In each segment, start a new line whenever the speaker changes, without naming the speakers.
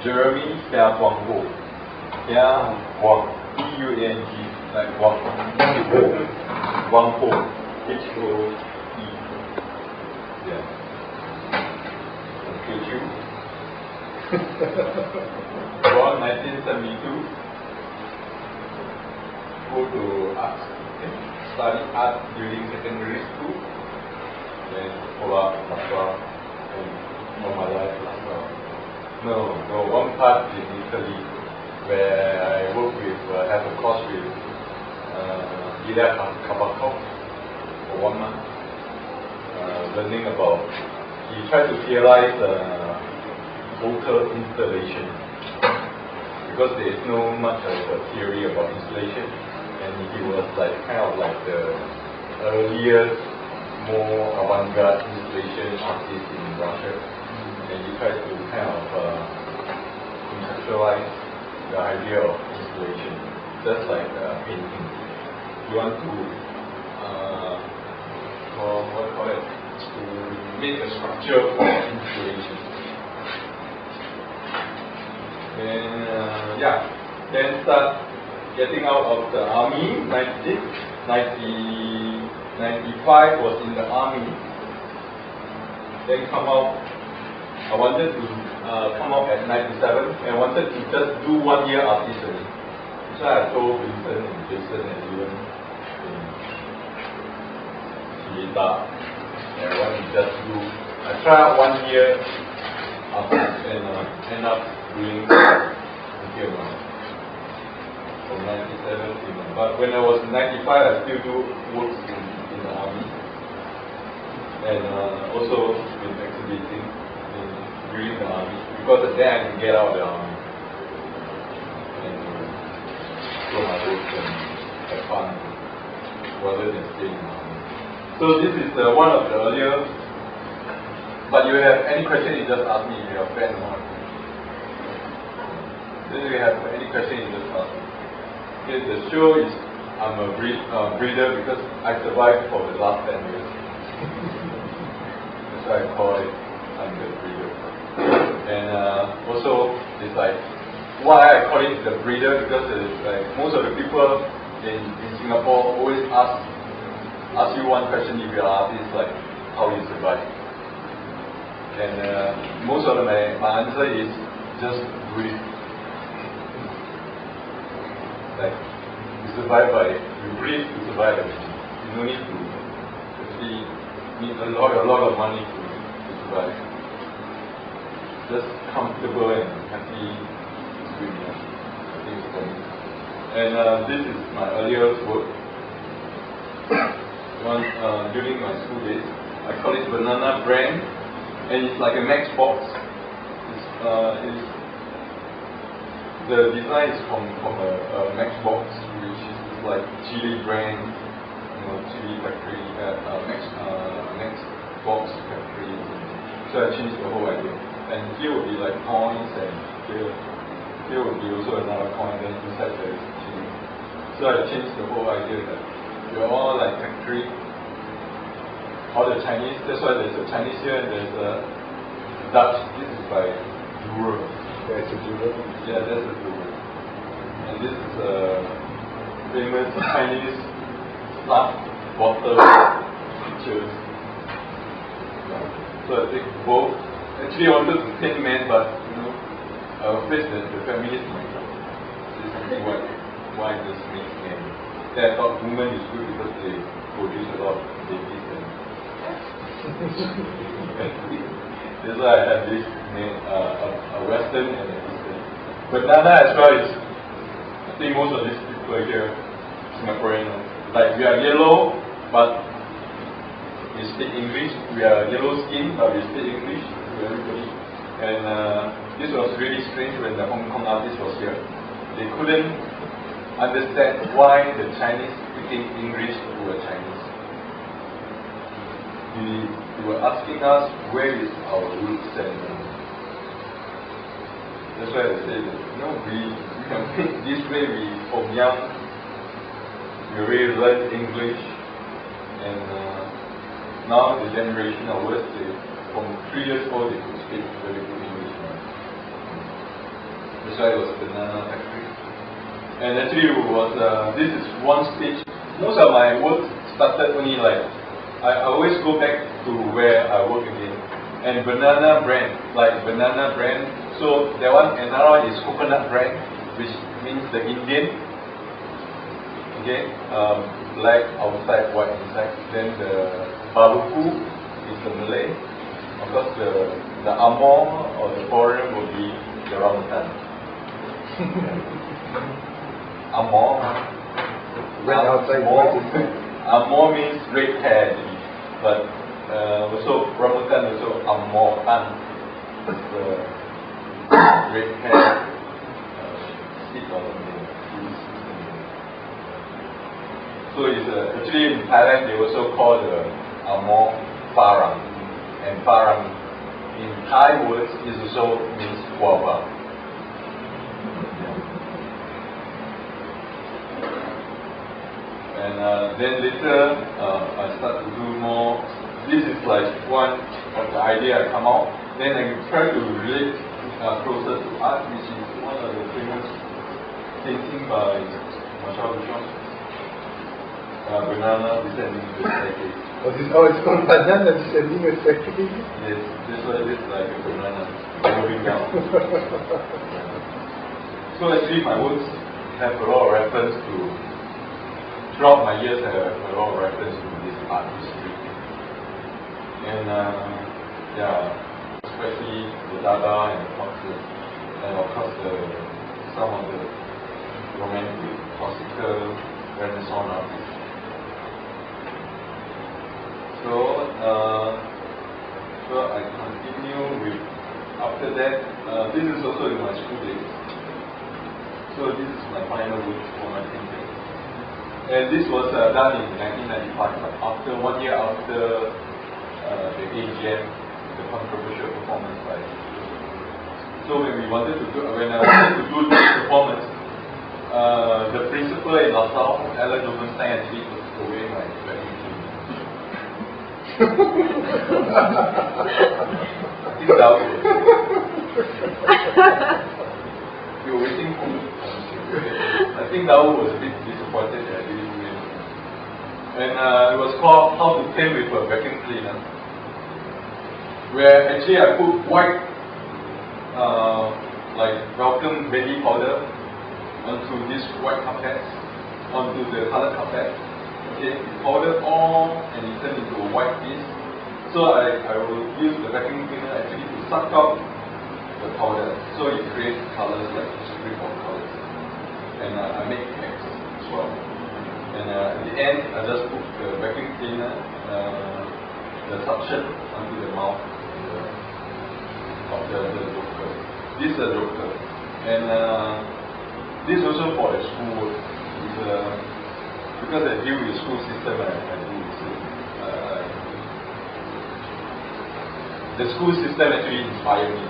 Jeremy Hiah Wang Ho. Hiah Wang, B-U-A-N-G, like Wang Ho. Wang Ho, H-O-E. Yeah. Okay, you. Born 1972. Go to art. Study art during secondary school. Then follow up and normalize Laswa. No, one part in Italy where I work with, have a course with Hiah for 1 month, learning about, he tried to theorize vocal installation because there is no much of a theory about installation, and he was like kind of like the earliest, more avant-garde installation artist in Russia. And he tried to kind of conceptualize the idea of installation, just like painting. You want to, to make a structure for installation. Then start getting out of the army. 1995 was in the army. Then come out. I wanted to come out at 97 and wanted to just do 1 year artistry. So I told Vincent and Jason and even Hiah, and I want to just do. I tried out 1 year artist and end up doing until from 97 to now. But when I was 95, I still do work in the army, and also been exhibiting during the army, because then I can get out of the army and show my work and have fun rather than staying in the army. So this is one of the earlier. But you have any question, you just ask me if you are a fan or not. Then you have any question, you just ask me. Okay, the show is I'm a breeder because I survived for the last 10 years. That's why I call it I'm the breeder. And also it's like why I call it the breeder, because it's like most of the people in Singapore always ask you one question if you are artist, like how you survive. And most of my answer is just breathe. Like you survive by you breathe to survive everything. You don't need to actually need a lot of money to survive. Just comfortable and happy is good enough. I think it's for me. And this is my earlier work. During my school days, I call it Banana Brand, and it's like a Matchbox. The design is from a Matchbox, which is like chili brand, chili factory, Matchbox factory. So I changed the whole idea. And here will be like coins, and here will be also another coin, then inside there is chili. So I changed the whole idea that we're all like factory. All the Chinese, that's why there's a Chinese here and there's a Dutch. This is by Durer.
That's a Durer?
Yeah, that's a Durer. And this is a famous Chinese stuffed bottle pictures. So I think both. Actually I wanted to paint men, but I was afraid that the feminist might come. This is why this makes men. Then I thought women is good because they produce a lot of babies. That's why I have this name, a Western and an Eastern. Banana as well is, I think most of these people here, Singaporean, like we are yellow, but we speak English. We are yellow skin, but we speak English to everybody. And this was really strange when the Hong Kong artist was here. They couldn't understand why the Chinese speaking English to a Chinese. They were asking us where is our roots, and that's why I say that we can think this way. We from young we really learn English, and now the generation of us, from 3 years old they could speak very good English. That's why it was a banana factory. And actually it was, this is one stage. Most of my work started only like, I always go back to where I work again. And banana brand, like banana brand. So that one, another one is coconut brand, which means the Indian. Okay, black outside, white inside. Then the baluku is the Malay. Of course, the Amor or the foreign will be the Ramadan. Amor.
Red outside, white inside.
Amor means red hair, but also Ramadan also Amoran. The red hair seed or something. So it's actually in Thailand they also call the Amor Farang, and Farang in Thai words is also means guava. And then later I start to do more. This is like one of the idea I come out. Then I try to relate closer to art, which is one of the famous painting by Marshall Duchamp. Banana descending the staircase.
Oh, it's called banana descending a staircase?
Yes, this one is like a banana moving down. So actually my works have a lot of reference to, throughout my years I have a lot of reference to this art history. And yeah, especially the Dada and the Foxes, and of course some of the romantic, classical, Renaissance artists. So I continue with, after that, this is also in my school days. So this is my final work for my painting. And this was done in 1995, after 1 year after the AGM, the controversial performance by. So when I wanted to do this performance, the principal in LaSalle, Alan Rubenstein, actually took away my vacuum cleaner. I think that was you were waiting for me. I think that was a bit disappointed that I didn't do it. And it was called How to Paint with a Vacuum Cleaner, where actually I put white like welcome baby powder onto this white carpet, onto the colored carpet. Okay, powder all and it turned into a white piece. So I will use the vacuum cleaner actually to suck out the powder. So it creates colors like a strip of colors. And I make text as well. And at the end, I just put the vacuum cleaner, the suction onto the mouth of the joker. This is a joker. And this also for the school work. Because I deal with the school system, I do the school system actually inspired me.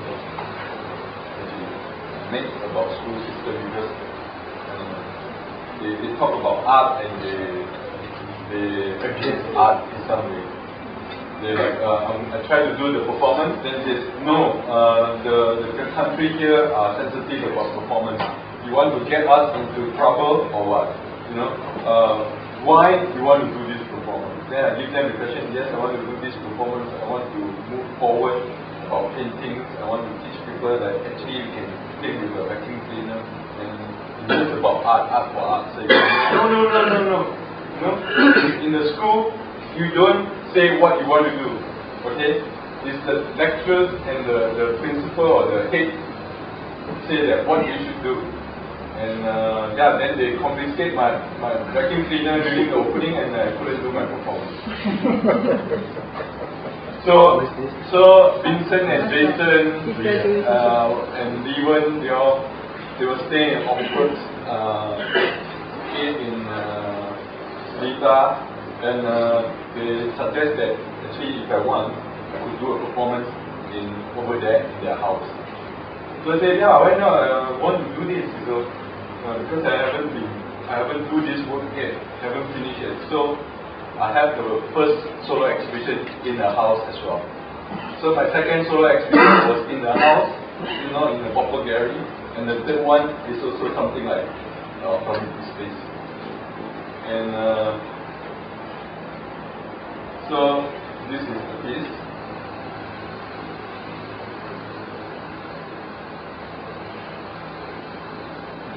Actually, I make about school system because they talk about art and they against art in some way. They like I try to do the performance, then they say no, the country here are sensitive about performance. You want to get us into trouble or what? You know, why you want to do this performance? Then I give them the question, yes, I want to do this performance, I want to move forward about paintings, I want to teach people that actually you can paint with a vacuum cleaner, and it's just about art for art sake. No. You know, in the school, you don't say what you want to do, okay? It's the lecturers and the principal or the head say that what you should do. And yeah, then they confiscate my vacuum cleaner during the opening, and I couldn't do my performance. So Vincent and Jason and Lewan, they were staying in Oxford in Lita, and they suggest that actually if I want, I could do a performance over there in their house. So I said, yeah, why not? I want to do this, because I haven't do this work yet, haven't finished yet. So I have the first solo exhibition in the house as well. So my second solo exhibition was in the house, in the Popper Gallery, And the third one is also something like authority space. And so this is the piece.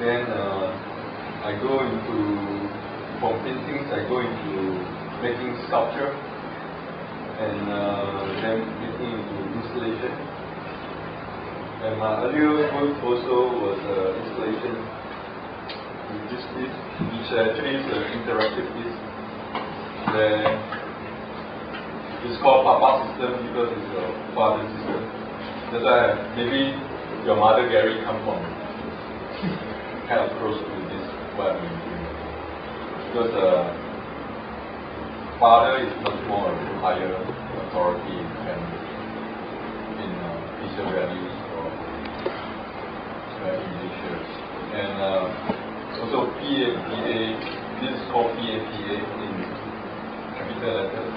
Then I go into, from paintings, I go into making sculpture, and then making into installation. And my earlier work also was installation with this piece, which actually is an interactive piece. It's called Papa system because it's a father system. That's why maybe your mother Gary come from kind of close to this what I'm doing. Because father is much more higher authority in family, in Asian values or in nature. And also PAPA, this is called PAPA in capital letters.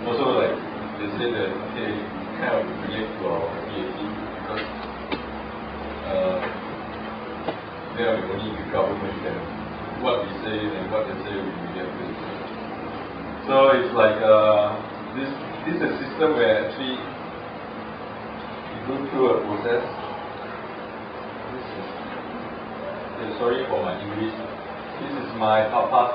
Also like they say that okay, we kind of relate to our PAP because they are the only government can what we say and what they say we get to. So it's like this is a system where actually you go through a process. Sorry for my English. This is my Papa.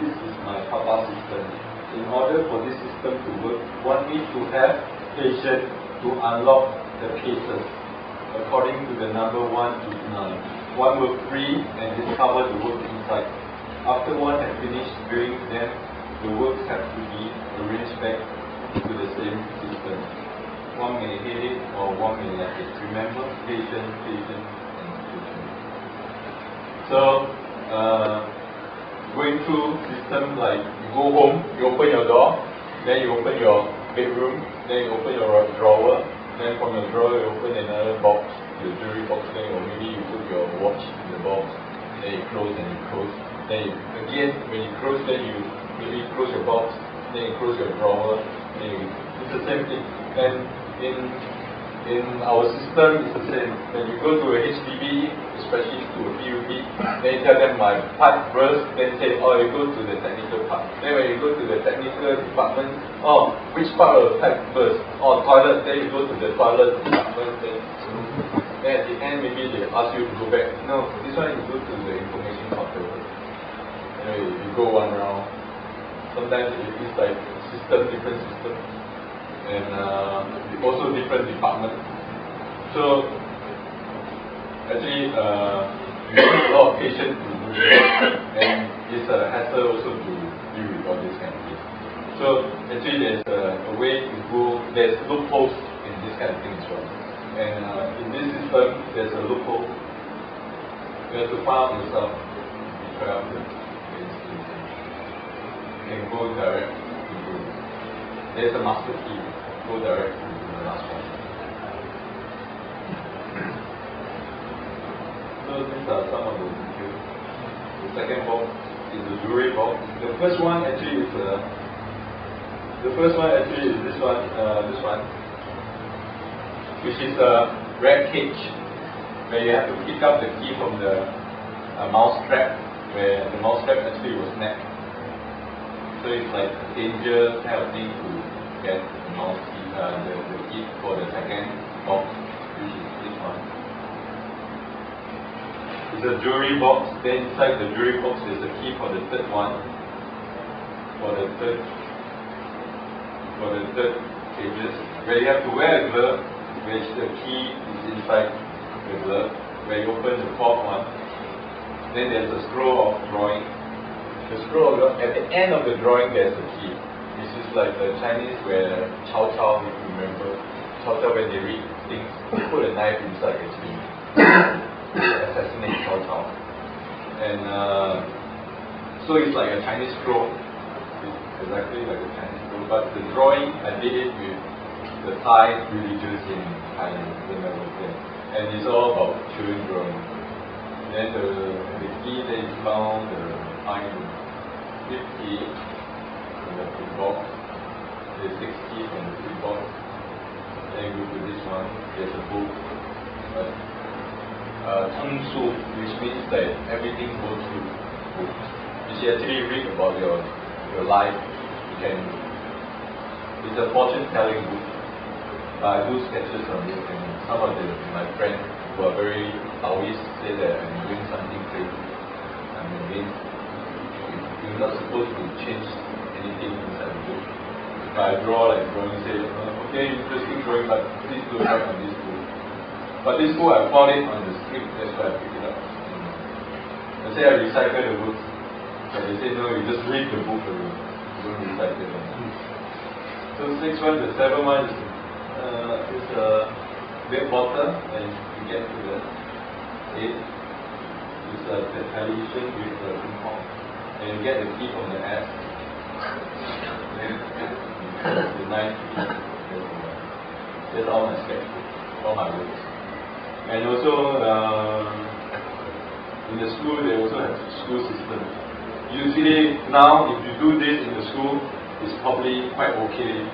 This is my Papa system. In order for this system to work, one needs to have patience to unlock the cases according to the number 1 to 9. One will free and discover the work inside. After one has finished doing them, the works have to be arranged back to the same system. One may hate it or one may like it. Remember, patience, patience, and patience. So, going through systems like you go home, you open your door, then you open your bedroom, then you open your drawer, then from your drawer you open another box, your jewelry box, then or maybe you put your watch in the box, then you close and you close. Then you, again, when you close, then you maybe close your box, then you close your drawer, then you, it's the same thing. And in our system, it's the same. When you go to a HDB, especially to a PUB, then you tell them my pipe burst, then say, oh, you go to the technical part. Then when you go to the technical department, oh, which part of the pipe burst? Oh, toilet, then you go to the toilet department, then at the end, maybe they ask you to go back. No, this one you go to the information counter. Anyway, you go one round. Sometimes it's like system, different system. And also different departments. So actually, you need a lot of patience to do it, and it's a hassle also to deal with all this kind of things. So actually, there's a way to go. There's loopholes in this kind of thing as well. And in this system, there's a loophole. You have to find out yourself. You try out the institution. You can go direct into. There's a master key. Go direct to the last one. So these are some of the details. The second box is the jewelry box. The first one actually is this one, which is a red cage, where you have to pick up the key from the mouse trap, where the mouse trap actually was snapped. So it's like a danger kind of thing to get the mouse key. The key for the second box, which is this one. It's a jewelry box. Then inside the jewelry box there's a key for the third one. For the third pages, where you have to wear a glove, which the key is inside the glove. Where you open the fourth one, then there's a scroll of drawing. The scroll of at the end of the drawing there's a key. This is like the Chinese where Chow Chow, if you remember, Chow Chow when they read things, they put a knife inside actually to assassinate Chow Chow. And so it's like a Chinese scroll. It's exactly like a Chinese scroll. But the drawing, I did it with the Thai religious in Thailand when I was there. And it's all about children drawing. Then the key that is found, the 50 from the food box, there's 60 from the food box. Then you go to this one, there's a book. But Su, which means that everything goes through book. You should actually read about your life. You can. It's a fortune telling book. I do sketches on it, and some of my friends who are very Taoist say that I'm doing something crazy. I mean, you're not supposed to change anything inside the book. If I draw like drawing, say, okay, interesting drawing, but please don't write on this book. But this book, I found it on the street, that's why I picked it up. I say I recycle the books, but they say no, you just read the book alone. You don't recycle them. So the next one, the 7th one is a big bottle, and you get to the 8th. It's a television with the ping pong, and you get the key from the S. The 9th, that's all my sketchbook, all my works. And also, in the school, they also have school system. Usually, now, if you do this in the school, it's probably quite okay.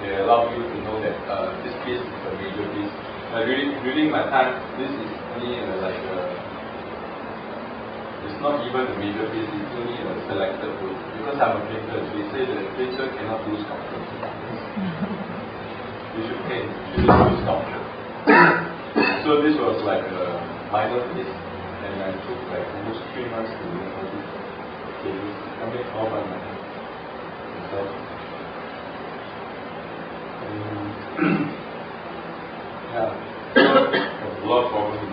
They allow you to know that this piece is a major piece. During my time, this is only it's not even a major piece, it's only a selected group. Because I'm a painter, they say that a painter cannot do sculpture. You should paint, you should do sculpture. So this was like a minor piece, and I took like almost 3 months to learn all this. I made all by myself. Yeah, so, a lot of problems.